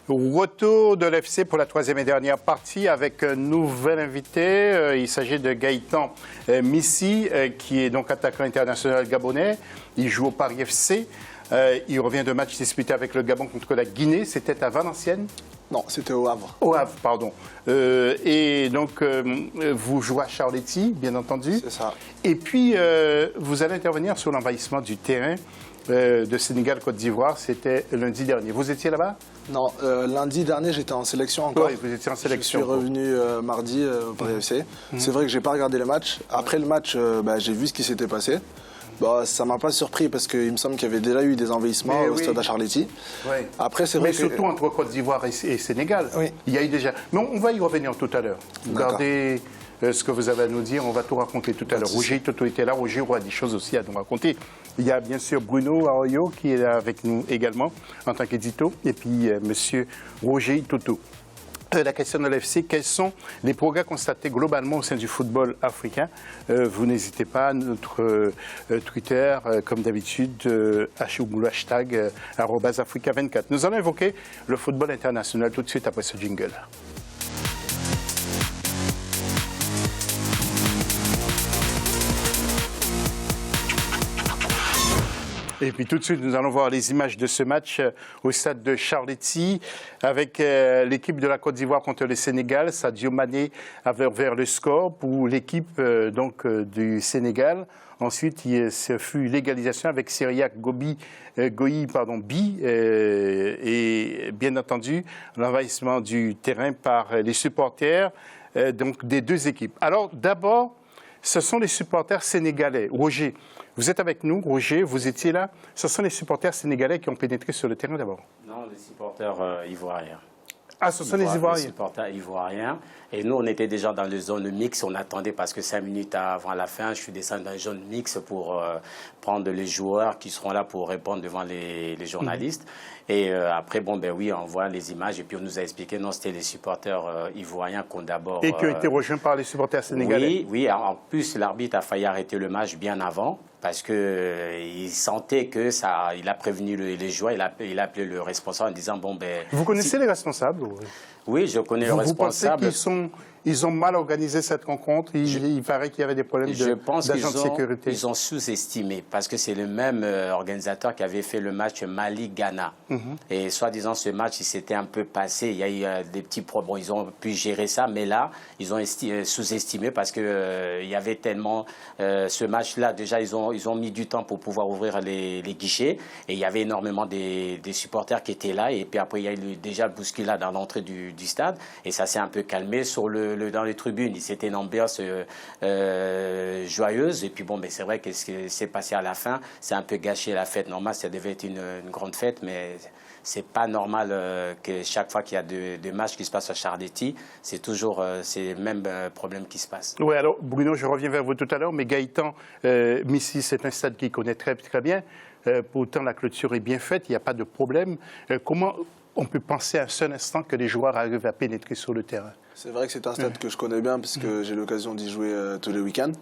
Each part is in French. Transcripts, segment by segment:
Retour de l'FC pour la troisième et dernière partie avec un nouvel invité. Il s'agit de Gaëtan Missi, qui est donc attaquant international gabonais. Il joue au Paris FC. Il revient de match disputé avec le Gabon contre la Guinée. C'était à Valenciennes? Non, c'était au Havre. Au Havre, pardon. Et donc, vous jouez à Charletti, bien entendu. C'est ça. Et puis, vous allez intervenir sur l'envahissement du terrain de Sénégal-Côte d'Ivoire. C'était lundi dernier. Vous étiez là-bas? Non, lundi dernier, j'étais en sélection encore. Oui, vous étiez en sélection. Je suis revenu mardi au Paris FC. C'est vrai que j'ai pas regardé le match. Après le match, j'ai vu ce qui s'était passé. Ça m'a pas surpris parce qu'il me semble qu'il y avait déjà eu des envahissements au stade à Charletti. Oui. Après, c'est vrai mais surtout entre Côte d'Ivoire et Sénégal. Oui. Il y a eu déjà. Mais on va y revenir tout à l'heure. Regardez ce que vous avez à nous dire. On va tout raconter tout à l'heure. Roger Toto était là. Roger aura des choses aussi à nous raconter. Il y a bien sûr Bruno Arroyo qui est là avec nous également en tant qu'édito. Et puis monsieur Roger Toto. La question de l'FC, quels sont les progrès constatés globalement au sein du football africain? Vous n'hésitez pas, notre Twitter, comme d'habitude, hashtag @Africa24. Nous allons évoquer le football international tout de suite après ce jingle. Et puis tout de suite, nous allons voir les images de ce match au stade de Charletti avec l'équipe de la Côte d'Ivoire contre le Sénégal. Sadio Mané avait ouvert le score pour l'équipe du Sénégal. Ensuite, ce fut l'égalisation avec Cyriaque Goyi et bien entendu l'envahissement du terrain par les supporters des deux équipes. Alors d'abord, ce sont les supporters sénégalais. Roger, vous êtes avec nous, Roger, vous étiez là. Ce sont les supporters sénégalais qui ont pénétré sur le terrain d'abord? Non, les supporters ivoiriens. Ah, ce sont les Ivoiriens? Les supporters ivoiriens. Et nous, on était déjà dans les zones mixtes. On attendait parce que 5 minutes avant la fin, je suis descendu dans les zones mixtes pour prendre les joueurs qui seront là pour répondre devant les journalistes. Et après, on voit les images. Et puis, on nous a expliqué, non, c'était les supporters ivoiriens qu'on d'abord... Et qui ont été rejoints par les supporters sénégalais? Oui. En plus, l'arbitre a failli arrêter le match bien avant parce qu'il sentait que ça... Il a prévenu les joueurs, il a appelé le responsable en disant, Vous connaissez les responsables? Oui, je connais le responsable. Vous pensez qu'ils ont mal organisé cette rencontre? Il paraît qu'il y avait des problèmes d'agents de sécurité. Ils ont sous-estimé parce que c'est le même organisateur qui avait fait le match Mali-Ghana. Et soi-disant, ce match, il s'était un peu passé. Il y a eu des petits problèmes. Bon, ils ont pu gérer ça, mais là, ils ont sous-estimé parce que il y avait tellement... ce match-là, déjà, ils ont mis du temps pour pouvoir ouvrir les guichets. Et il y avait énormément des supporters qui étaient là. Et puis après, il y a eu déjà le bousculade dans l'entrée du stade. Et ça s'est un peu calmé dans les tribunes. C'était une ambiance joyeuse. Et puis c'est vrai que ce qui s'est passé à la fin, c'est un peu gâché la fête. Normal, ça devait être une grande fête, mais c'est pas normal que chaque fois qu'il y a des matchs qui se passent à Charletti, c'est toujours ces mêmes problèmes qui se passent. Oui, alors Bruno, je reviens vers vous tout à l'heure, mais Gaëtan Missi, c'est un stade qu'il connaît très, très bien. Pourtant, la clôture est bien faite, il n'y a pas de problème. Comment on peut penser un seul instant que les joueurs arrivent à pénétrer sur le terrain? C'est vrai que c'est un stade que je connais bien parce que j'ai l'occasion d'y jouer tous les week-ends.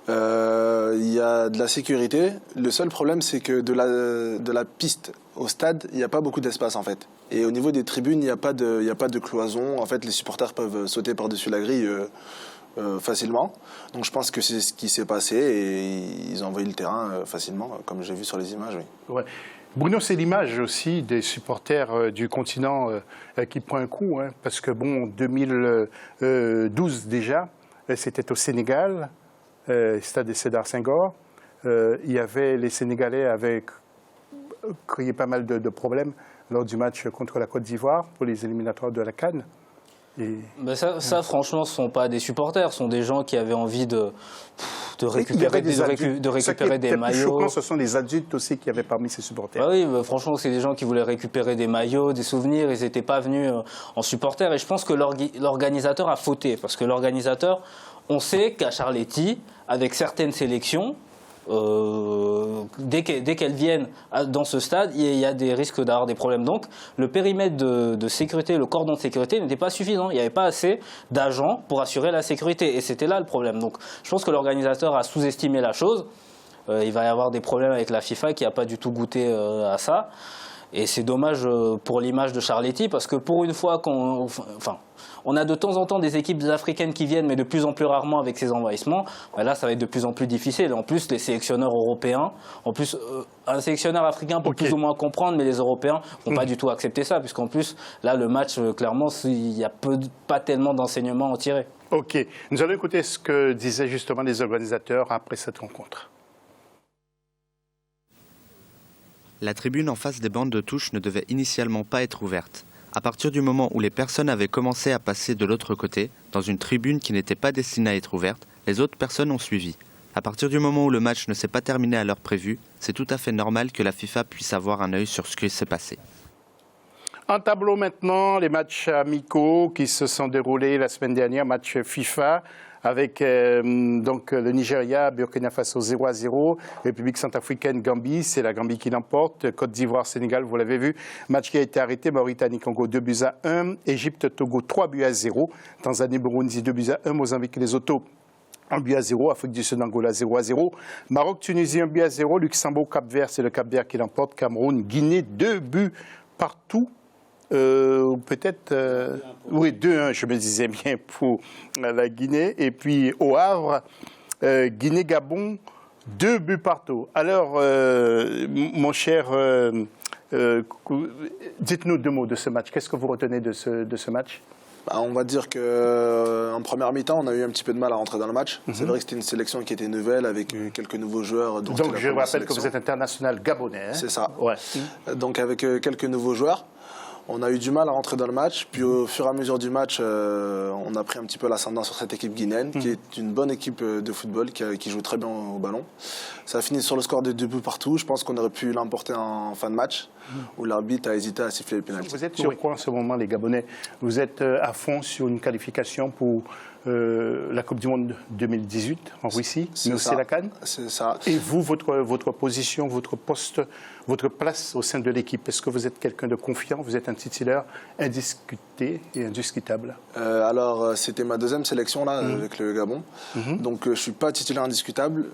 Il y a de la sécurité. Le seul problème, c'est que de la piste au stade, il n'y a pas beaucoup d'espace en fait. Et au niveau des tribunes, il n'y a pas de cloison. En fait, les supporters peuvent sauter par-dessus la grille facilement. Donc je pense que c'est ce qui s'est passé et ils ont envahi le terrain facilement, comme j'ai vu sur les images. Oui. Ouais. Bruno, c'est l'image aussi des supporters du continent qui prend un coup, hein, parce que 2012 déjà, c'était au Sénégal, stade de Sédar Senghor. Il y avait les Sénégalais avaient créé pas mal de problèmes lors du match contre la Côte d'Ivoire pour les éliminatoires de la CAN. Ça, franchement, ce ne sont pas des supporters, ce sont des gens qui avaient envie de récupérer des maillots. Choquant, ce sont des adultes aussi qui avaient parmi ces supporters. Franchement, c'est des gens qui voulaient récupérer des maillots, des souvenirs. Ils n'étaient pas venus en supporters. Et je pense que l'organisateur a fauté. Parce que l'organisateur, on sait qu'à Charletti, avec certaines sélections, dès qu'elles viennent dans ce stade, il y a des risques d'avoir des problèmes. Donc, le périmètre de sécurité, le cordon de sécurité n'était pas suffisant. Il n'y avait pas assez d'agents pour assurer la sécurité. Et c'était là le problème. Donc, je pense que l'organisateur a sous-estimé la chose. Il va y avoir des problèmes avec la FIFA qui n'a pas du tout goûté à ça. Et c'est dommage pour l'image de Charletti, parce que pour une fois on a de temps en temps des équipes africaines qui viennent, mais de plus en plus rarement avec ces envahissements. Ben là, ça va être de plus en plus difficile. En plus, les sélectionneurs européens, un sélectionneur africain peut plus ou moins comprendre, mais les Européens ne vont pas du tout accepter ça, puisqu'en plus, là, le match, clairement, il n'y a pas tellement d'enseignements à en tirer. Ok. Nous allons écouter ce que disaient justement les organisateurs après cette rencontre. La tribune en face des bandes de touche ne devait initialement pas être ouverte. À partir du moment où les personnes avaient commencé à passer de l'autre côté, dans une tribune qui n'était pas destinée à être ouverte, les autres personnes ont suivi. À partir du moment où le match ne s'est pas terminé à l'heure prévue, c'est tout à fait normal que la FIFA puisse avoir un œil sur ce qui s'est passé. En tableau maintenant, les matchs amicaux qui se sont déroulés la semaine dernière, match FIFA avec donc le Nigeria, Burkina Faso 0-0, République centrafricaine, Gambie, c'est la Gambie qui l'emporte, Côte d'Ivoire, Sénégal, vous l'avez vu, match qui a été arrêté, Mauritanie, Congo 2-1, Égypte, Togo 3-0, Tanzanie, Burundi 2-1, Mozambique, Lesotho 1-0, Afrique du Sud, Angola 0-0, Maroc, Tunisie 1-0, Luxembourg, Cap-Vert, c'est le Cap-Vert qui l'emporte, Cameroun, Guinée 2 partout. Peut-être, oui, 2-1, je me disais bien pour la Guinée. Et puis au Havre, Guinée-Gabon, 2 partout. Alors, mon cher, dites-nous 2 mots de ce match. Qu'est-ce que vous retenez de ce match ? On va dire qu'en première mi-temps, on a eu un petit peu de mal à rentrer dans le match. C'est vrai que c'était une sélection qui était nouvelle avec quelques nouveaux joueurs. Donc je rappelle que vous êtes international gabonais. Hein ? C'est ça. Ouais. Donc avec quelques nouveaux joueurs. On a eu du mal à rentrer dans le match, puis au fur et à mesure du match, on a pris un petit peu l'ascendant sur cette équipe guinéenne, qui est une bonne équipe de football, qui joue très bien au ballon. Ça a fini sur le score de 2 partout. Je pense qu'on aurait pu l'emporter en fin de match, où l'arbitre a hésité à siffler le pénalty. Vous êtes sur quoi en ce moment, les Gabonais ? Vous êtes à fond sur une qualification pour la Coupe du Monde 2018 en Russie, mais aussi la CAN. C'est ça. Et vous, votre position, votre poste, votre place au sein de l'équipe, est-ce que vous êtes quelqu'un de confiant ? Vous êtes un titulaire indiscuté et indiscutable ? Alors, c'était ma 2e sélection là, avec le Gabon. Donc, je ne suis pas titulaire indiscutable.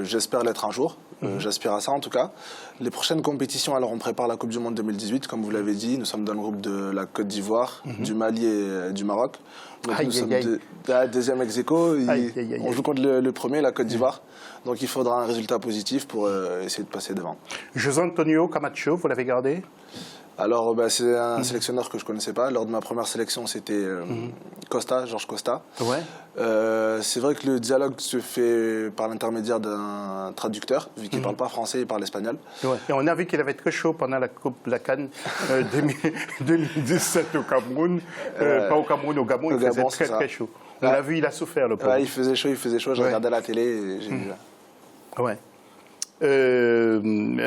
J'espère l'être un jour. J'aspire à ça, en tout cas. Les prochaines compétitions, alors on prépare la Coupe du Monde 2018, comme vous l'avez dit. Nous sommes dans le groupe de la Côte d'Ivoire, du Mali et du Maroc. Donc, nous sommes la 2e ex-aequo. On joue contre le premier, la Côte d'Ivoire. Donc, il faudra un résultat positif pour essayer de passer devant. José Antonio Camacho, vous l'avez gardé ? Alors, c'est un sélectionneur que je ne connaissais pas. Lors de ma première sélection, c'était Georges Costa. Ouais. C'est vrai que le dialogue se fait par l'intermédiaire d'un traducteur, vu qu'il ne parle pas français, il parle espagnol. Ouais. Et on a vu qu'il avait très chaud pendant la CAN 2017 au Cameroun. Pas au Cameroun, au Gabon, il faisait très chaud. On l'a vu, il a souffert, le pauvre. Il faisait chaud. Je regardais la télé et j'ai vu là. Ouais.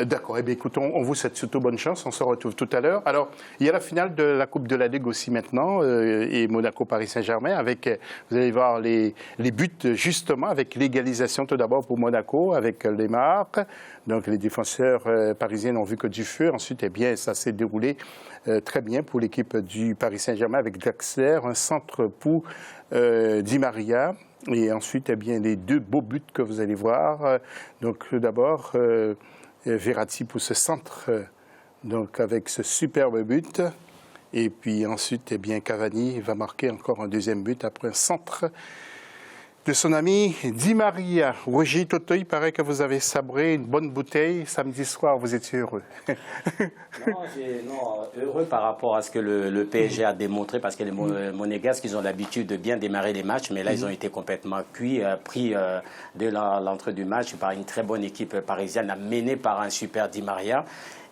D'accord, eh bien, écoute, on vous souhaite surtout bonne chance, on se retrouve tout à l'heure. Alors, il y a la finale de la Coupe de la Ligue aussi maintenant, et Monaco-Paris Saint-Germain, avec, vous allez voir les buts justement, avec l'égalisation tout d'abord pour Monaco, avec Lemar. Donc les défenseurs parisiens n'ont vu que du feu. Ensuite, eh bien, ça s'est déroulé très bien pour l'équipe du Paris Saint-Germain, avec Draxler, un centre pour Di Maria. Et ensuite, eh bien, les 2 beaux buts que vous allez voir. Donc, tout d'abord, Verratti pour ce centre, donc avec ce superbe but. Et puis ensuite, eh bien, Cavani va marquer encore un 2e but après un centre de son ami Di Maria. Roger Toto, il paraît que vous avez sabré une bonne bouteille samedi soir. Vous étiez heureux. Non, heureux par rapport à ce que le PSG a démontré, parce que les Monégasques, ils ont l'habitude de bien démarrer les matchs, mais là, ils ont été complètement cuits, pris dès l'entrée du match par une très bonne équipe parisienne, menée par un super Di Maria.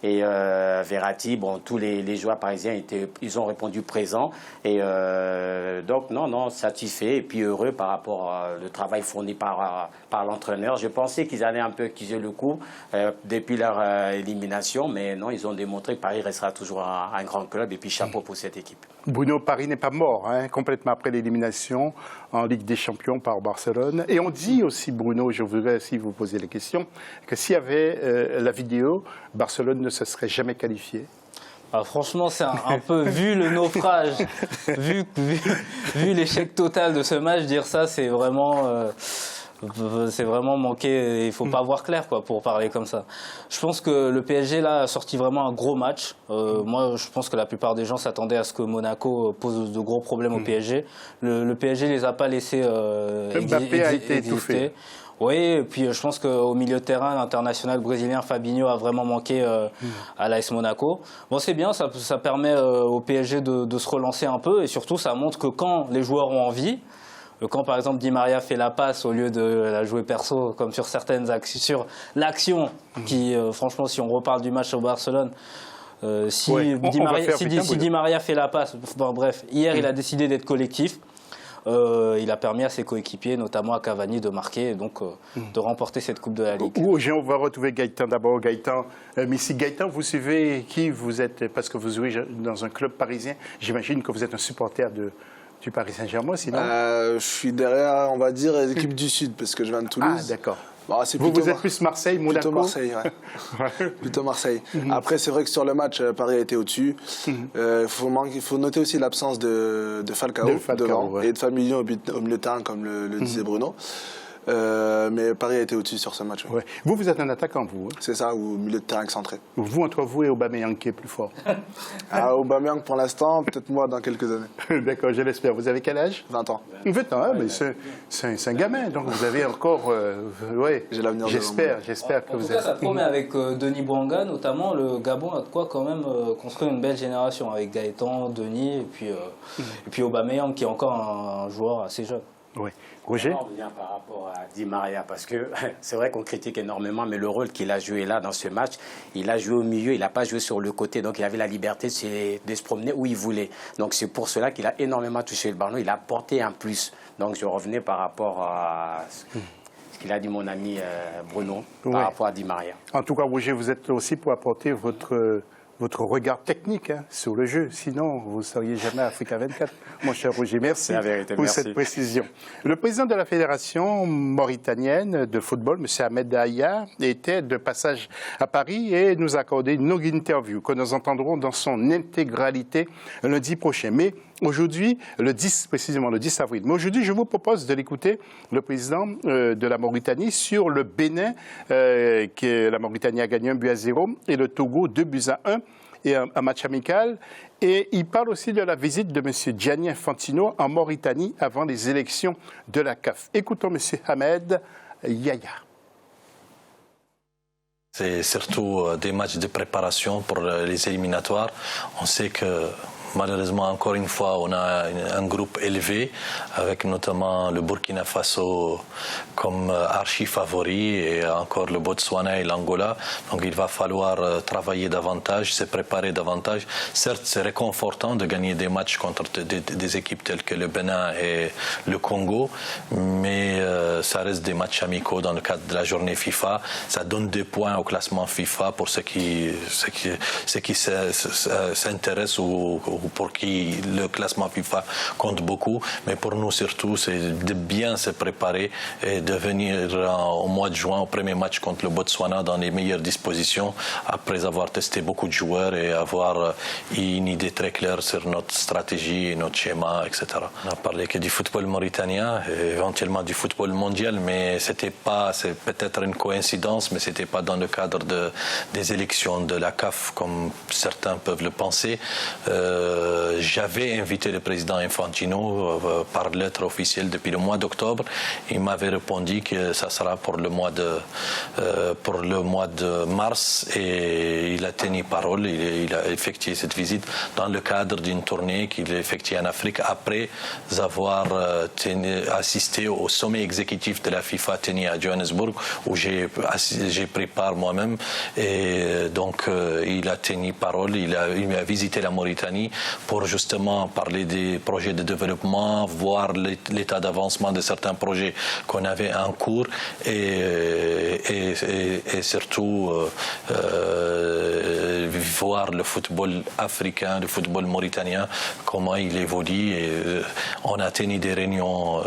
Et Verratti, bon, tous les joueurs parisiens, ils ont répondu présent. Et donc, non, satisfait et puis heureux par rapport au travail fourni par l'entraîneur. Je pensais qu'ils allaient un peu accuser le coup depuis leur élimination, mais non, ils ont démontré que Paris restera toujours un grand club. Et puis chapeau pour cette équipe. Bruno, Paris n'est pas mort, hein, complètement après l'élimination en Ligue des Champions par Barcelone. Et on dit aussi, Bruno, je voudrais aussi vous poser la question, que s'il y avait la vidéo, Barcelone ne se serait jamais qualifié. Franchement, c'est un peu, vu le naufrage, vu l'échec total de ce match, dire ça, c'est vraiment C'est vraiment manqué, il ne faut pas voir clair quoi, pour parler comme ça. Je pense que le PSG là, a sorti vraiment un gros match. Moi, je pense que la plupart des gens s'attendaient à ce que Monaco pose de gros problèmes au PSG. Le PSG ne les a pas laissés Mbappé a été étouffé. Oui, et puis je pense qu'au milieu de terrain, l'international brésilien Fabinho a vraiment manqué à l'AS Monaco. Bon, c'est bien, ça permet au PSG de se relancer un peu, et surtout ça montre que quand les joueurs ont envie, quand par exemple Di Maria fait la passe au lieu de la jouer perso, comme sur certaines actions, sur l'action qui, franchement, si on reparle du match au Barcelone, si Di Maria fait la passe, bon, bref, hier il a décidé d'être collectif. Il a permis à ses coéquipiers, notamment à Cavani, de marquer et donc de remporter cette Coupe de la Ligue. On va retrouver Gaëtan d'abord. Gaëtan, Messi, Gaëtan, vous suivez qui vous êtes, parce que vous jouez dans un club parisien. J'imagine que vous êtes un supporter du Paris Saint-Germain, sinon je suis derrière, on va dire, l'équipe du Sud, parce que je viens de Toulouse. Ah, d'accord. Bon, vous êtes plus Marseille, Monaco? Plutôt Marseille, ouais. Plutôt Marseille. Après, c'est vrai que sur le match, Paris a été au-dessus. Il faut noter aussi l'absence de Falcao, devant, ouais. Et de Fabinho au milieu de terrain, comme le disait Bruno. Mais Paris a été au-dessus sur ce match. Ouais. Ouais. Vous êtes un attaquant, vous hein? C'est ça, ou au milieu de terrain excentré. Vous, entre vous et Aubameyang, qui est plus fort? Aubameyang, pour l'instant, peut-être moi dans quelques années. D'accord, je l'espère. Vous avez quel âge? 20 ans. 20 ans, mais c'est un gamin, donc vous avez encore... ouais. J'ai l'avenir. J'espère que vous avez... ça promet avec Denis Bouanga, notamment, le Gabon a de quoi quand même construire une belle génération, avec Gaëtan, Denis, et puis Aubameyang, qui est encore un joueur assez jeune. Oui. Roger? On revient par rapport à Di Maria, parce que c'est vrai qu'on critique énormément, mais le rôle qu'il a joué là dans ce match, il a joué au milieu, il n'a pas joué sur le côté, donc il avait la liberté de se promener où il voulait. Donc c'est pour cela qu'il a énormément touché le ballon, il a porté un plus. Donc je revenais par rapport à ce qu'il a dit mon ami Bruno, par rapport à Di Maria. En tout cas, Roger, vous êtes aussi pour apporter votre regard technique sur le jeu. Sinon, vous ne seriez jamais à Africa 24. Mon cher Roger, merci pour cette précision. Le président de la Fédération mauritanienne de football, M. Ahmed Aya, était de passage à Paris et nous a accordé une longue interview que nous entendrons dans son intégralité lundi prochain. Mais aujourd'hui, précisément le 10 avril. Mais aujourd'hui, je vous propose de l'écouter, le président de la Mauritanie, sur le Bénin, que la Mauritanie a gagné 1-0 et le Togo 2-1. Et un match amical. Et il parle aussi de la visite de M. Gianni Infantino en Mauritanie avant les élections de la CAF. Écoutons M. Ahmed Yaya. C'est surtout des matchs de préparation pour les éliminatoires. On sait que malheureusement, encore une fois, on a un groupe élevé, avec notamment le Burkina Faso comme archi-favori, et encore le Botswana et l'Angola. Donc il va falloir travailler davantage, se préparer davantage. Certes, c'est réconfortant de gagner des matchs contre des équipes telles que le Bénin et le Congo, mais ça reste des matchs amicaux dans le cadre de la journée FIFA. Ça donne des points au classement FIFA pour ceux qui s'intéressent ou pour qui le classement FIFA compte beaucoup, mais pour nous surtout c'est de bien se préparer et de venir au mois de juin au premier match contre le Botswana dans les meilleures dispositions, après avoir testé beaucoup de joueurs et avoir une idée très claire sur notre stratégie, notre schéma, etc. On a parlé que du football mauritanien, éventuellement du football mondial, mais c'est peut-être une coïncidence, mais c'était pas dans le cadre des élections de la CAF comme certains peuvent le penser. J'avais invité le président Infantino par lettre officielle depuis le mois d'octobre. Il m'avait répondu que ça sera pour le mois de mars, et il a tenu parole. Il a effectué cette visite dans le cadre d'une tournée qu'il a effectuée en Afrique après avoir assisté au sommet exécutif de la FIFA tenu à Johannesburg, où j'ai pris part moi-même. Et donc il a tenu parole, il a visité la Mauritanie pour justement parler des projets de développement, voir l'état d'avancement de certains projets qu'on avait en cours, et surtout voir le football africain, le football mauritanien, comment il évolue. Et on a tenu des réunions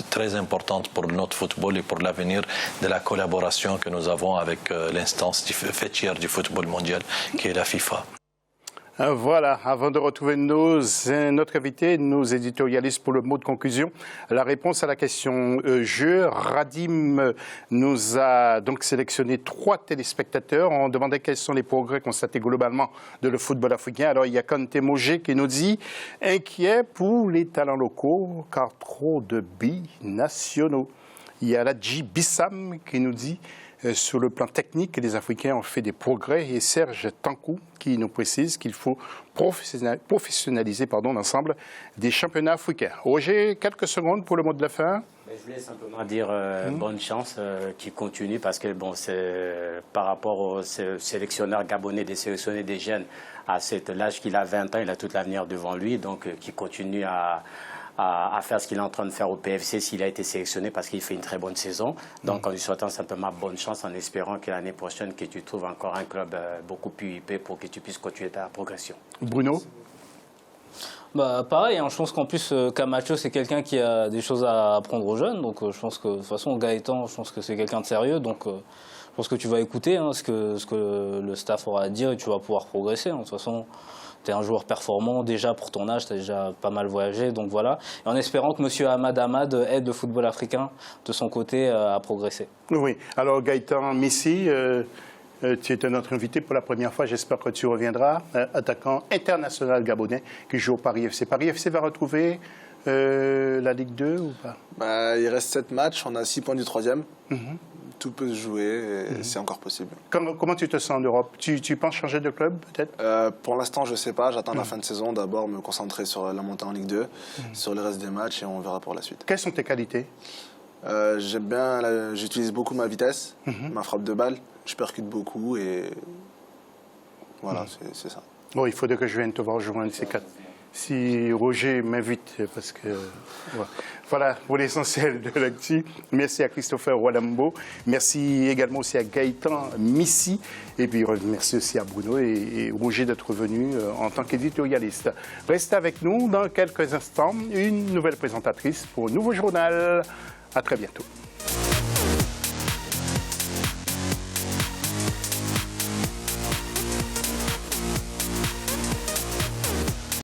très importantes pour notre football et pour l'avenir de la collaboration que nous avons avec l'instance fêtière du football mondial, qui est la FIFA. Voilà, avant de retrouver notre invité, nos éditorialistes pour le mot de conclusion, la réponse à la question jeu. Radim nous a donc sélectionné 3 téléspectateurs. On demandait quels sont les progrès constatés globalement de le football africain. Alors il y a Kante Mogé qui nous dit inquiet pour les talents locaux car trop de binationaux. Il y a Ladji Bissam qui nous dit sur le plan technique, les Africains ont fait des progrès et Serge Tankou qui nous précise qu'il faut professionnaliser l'ensemble des championnats africains. Roger, quelques secondes pour le mot de la fin. Je voulais simplement dire bonne chance qui continue parce que par rapport aux sélectionneurs gabonais, des sélectionnés des jeunes, à cet âge qu'il a 20 ans, il a tout l'avenir devant lui, donc qui continue à faire ce qu'il est en train de faire au PFC s'il a été sélectionné parce qu'il fait une très bonne saison. Donc en lui souhaitant simplement bonne chance en espérant que l'année prochaine que tu trouves encore un club beaucoup plus huppé pour que tu puisses continuer ta progression. Bruno? Pareil, je pense qu'en plus Camacho c'est quelqu'un qui a des choses à apprendre aux jeunes, donc je pense que de toute façon Gaëtan, je pense que c'est quelqu'un de sérieux, donc je pense que tu vas écouter ce que le staff aura à dire et tu vas pouvoir progresser. De toute façon, tu es un joueur performant, déjà pour ton âge, tu as déjà pas mal voyagé, donc voilà. Et en espérant que M. Ahmad aide le football africain de son côté à progresser. Oui, alors Gaëtan Missi, tu es notre invité pour la première fois, j'espère que tu reviendras. Attaquant international gabonais qui joue au Paris FC. Paris FC va retrouver la Ligue 2 ou pas? Il reste 7 matchs, on a 6 points du 3e. Tout peut se jouer et c'est encore possible. Comment tu te sens en Europe? Tu penses changer de club peut-être? Pour l'instant, je ne sais pas. J'attends la fin de saison. D'abord, me concentrer sur la montée en Ligue 2, sur le reste des matchs et on verra pour la suite. Quelles sont tes qualités? J'aime bien, j'utilise beaucoup ma vitesse, ma frappe de balle. Je percute beaucoup et voilà, c'est ça. Bon, il faudrait que je vienne te voir rejoindre ces 4. Si Roger m'invite, parce que voilà pour l'essentiel de l'actu. Merci à Christopher Walambo, merci également aussi à Gaëtan Missi, et puis merci aussi à Bruno et Roger d'être venus en tant qu'éditorialiste. Restez avec nous dans quelques instants, une nouvelle présentatrice pour un nouveau journal. À très bientôt.